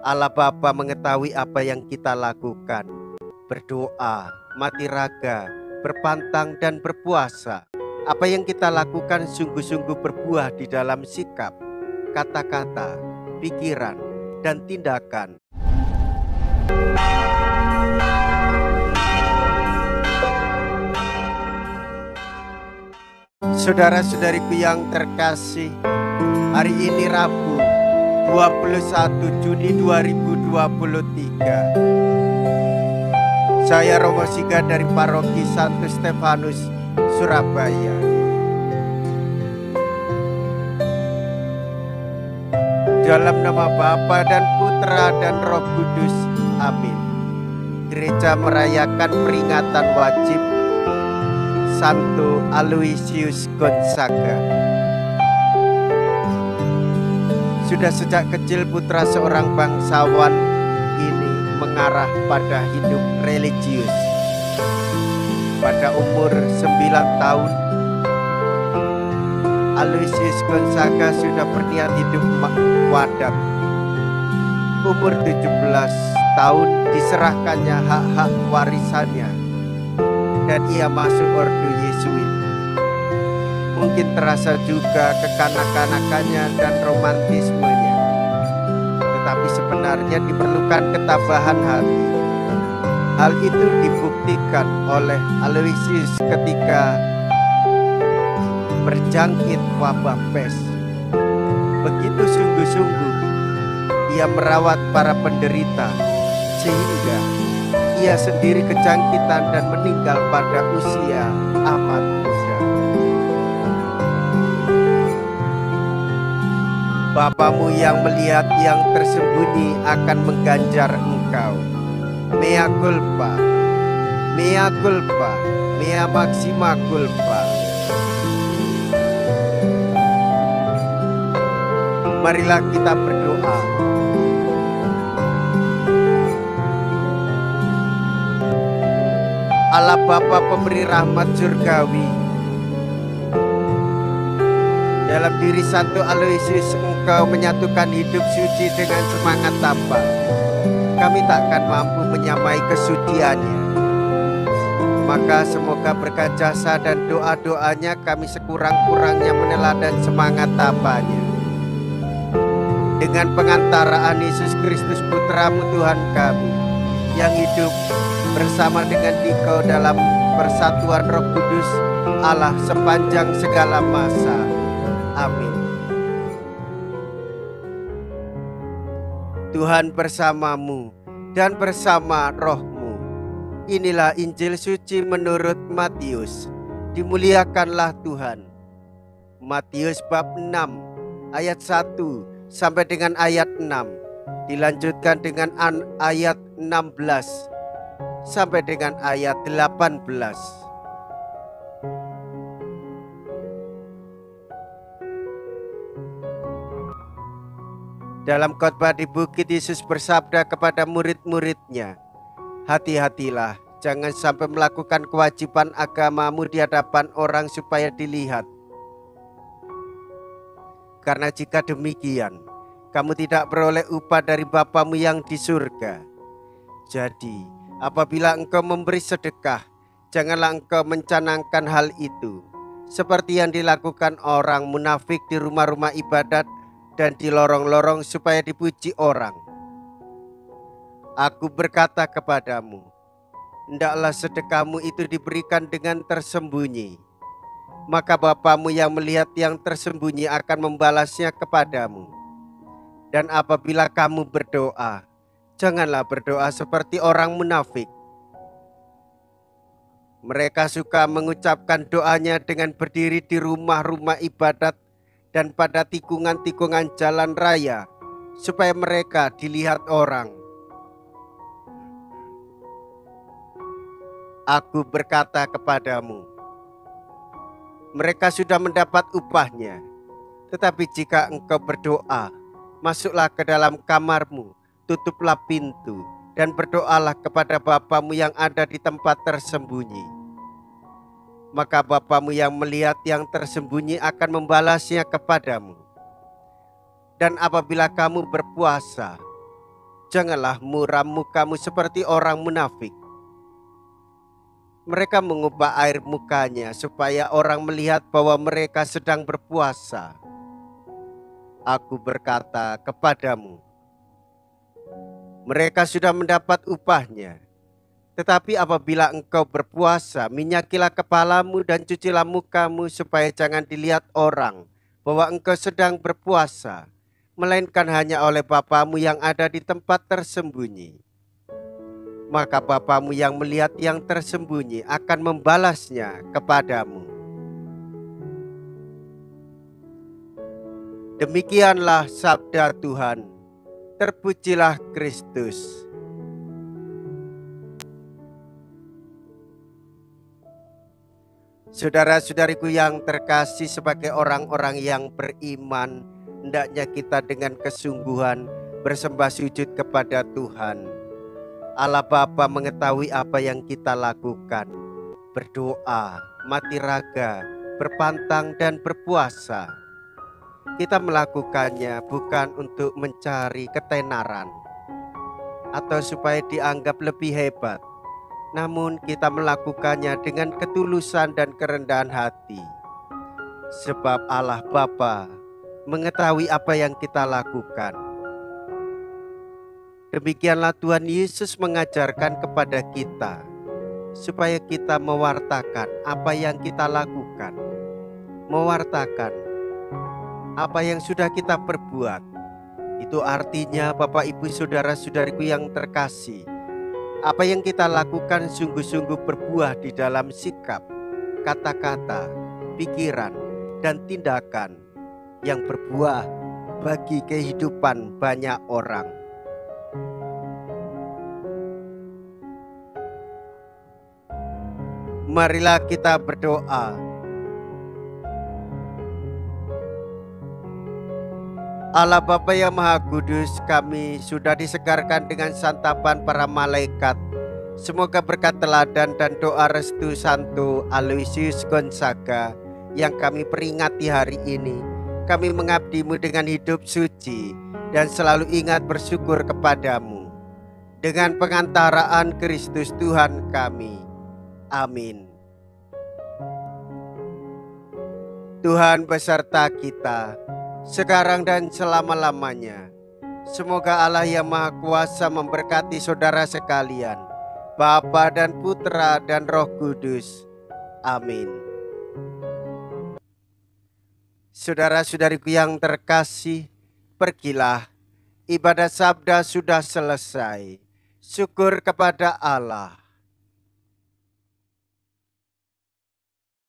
Allah Bapa mengetahui apa yang kita lakukan. Berdoa, mati raga, berpantang dan berpuasa. Apa yang kita lakukan sungguh-sungguh berbuah di dalam sikap, kata-kata, pikiran, dan tindakan. Saudara-saudariku yang terkasih, hari ini Rabu 21 Juni 2023. Saya Romo Siga dari Paroki Santo Stefanus, Surabaya. Dalam nama Bapa dan Putra dan Roh Kudus, amin. Gereja merayakan peringatan wajib Santo Aloysius Gonzaga. Sudah sejak kecil putra seorang bangsawan ini mengarah pada hidup religius. Pada umur 9 tahun, Aloysius Gonzaga sudah berniat hidup wadat. Umur 17 tahun diserahkannya hak-hak warisannya dan ia masuk ordo Yesuit. Mungkin terasa juga kekanak-kanakannya dan romantismenya, tetapi sebenarnya diperlukan ketabahan hati. Hal itu dibuktikan oleh Aloysius ketika berjangkit wabah pes. Begitu sungguh-sungguh ia merawat para penderita, sehingga ia sendiri kejangkitan dan meninggal pada usia amat muda. Bapamu yang melihat yang tersembunyi akan mengganjar engkau. Mea culpa, mea culpa, mea maxima culpa. Marilah kita berdoa. Allah Bapa pemberi rahmat surgawi, dalam diri Santo Aloysius engkau menyatukan hidup suci dengan semangat tambah. Kami takkan mampu menyamai kesuciannya. Maka semoga berkat jasa dan doa-doanya kami sekurang-kurangnya meneladani semangat tambahnya. Dengan pengantaraan Yesus Kristus Putramu Tuhan kami, yang hidup bersama dengan Dikau dalam persatuan Roh Kudus Allah sepanjang segala masa. Amin. Tuhan bersamamu dan bersama rohmu. Inilah Injil suci menurut Matius. Dimuliakanlah Tuhan. Matius bab 6 ayat 1 sampai dengan ayat 6. Dilanjutkan dengan ayat 16 sampai dengan ayat 18. Dalam khotbah di bukit, Yesus bersabda kepada murid-muridnya, "Hati-hatilah, jangan sampai melakukan kewajiban agamamu di hadapan orang supaya dilihat. Karena jika demikian, kamu tidak beroleh upah dari Bapamu yang di surga. Jadi, apabila engkau memberi sedekah, janganlah engkau mencanangkan hal itu, seperti yang dilakukan orang munafik di rumah-rumah ibadat dan di lorong-lorong supaya dipuji orang. Aku berkata kepadamu, hendaklah sedekahmu itu diberikan dengan tersembunyi. Maka Bapamu yang melihat yang tersembunyi akan membalasnya kepadamu. Dan apabila kamu berdoa, janganlah berdoa seperti orang munafik. Mereka suka mengucapkan doanya dengan berdiri di rumah-rumah ibadat dan pada tikungan-tikungan jalan raya, supaya mereka dilihat orang. Aku berkata kepadamu, mereka sudah mendapat upahnya. Tetapi jika engkau berdoa, masuklah ke dalam kamarmu, tutuplah pintu, dan berdoalah kepada Bapamu yang ada di tempat tersembunyi. Maka Bapamu yang melihat yang tersembunyi akan membalasnya kepadamu. Dan apabila kamu berpuasa, Janganlah muram mukamu seperti orang munafik. Mereka mengubah air mukanya supaya orang melihat bahwa mereka sedang berpuasa. Aku berkata kepadamu, mereka sudah mendapat upahnya. Tetapi apabila engkau berpuasa, minyakilah kepalamu dan cucilah mukamu supaya jangan dilihat orang bahwa engkau sedang berpuasa, melainkan hanya oleh Bapamu yang ada di tempat tersembunyi. Maka Bapamu yang melihat yang tersembunyi akan membalasnya kepadamu. Demikianlah sabda Tuhan. Terpujilah Kristus. Saudara-saudariku yang terkasih, sebagai orang-orang yang beriman, hendaknya kita dengan kesungguhan bersembah sujud kepada Tuhan. Allah Bapa mengetahui apa yang kita lakukan. Berdoa, mati raga, berpantang dan berpuasa. Kita melakukannya bukan untuk mencari ketenaran atau supaya dianggap lebih hebat, namun kita melakukannya dengan ketulusan dan kerendahan hati. Sebab Allah Bapa mengetahui apa yang kita lakukan. Demikianlah Tuhan Yesus mengajarkan kepada kita, supaya kita mewartakan apa yang kita lakukan, mewartakan apa yang sudah kita perbuat. Itu artinya Bapak Ibu saudara-saudariku yang terkasih, apa yang kita lakukan sungguh-sungguh berbuah di dalam sikap, kata-kata, pikiran, dan tindakan yang berbuah bagi kehidupan banyak orang. Marilah kita berdoa. Allah Bapa yang Maha Kudus, kami sudah disegarkan dengan santapan para malaikat. Semoga berkat teladan dan doa restu Santo Aloysius Gonzaga yang kami peringati hari ini, kami mengabdimu dengan hidup suci dan selalu ingat bersyukur kepadamu. Dengan pengantaraan Kristus Tuhan kami. Amin. Tuhan beserta kita, sekarang dan selama-lamanya. Semoga Allah yang Maha Kuasa memberkati saudara sekalian, Bapa dan Putra dan Roh Kudus. Amin. Saudara-saudariku yang terkasih, pergilah. Ibadah sabda sudah selesai. Syukur kepada Allah.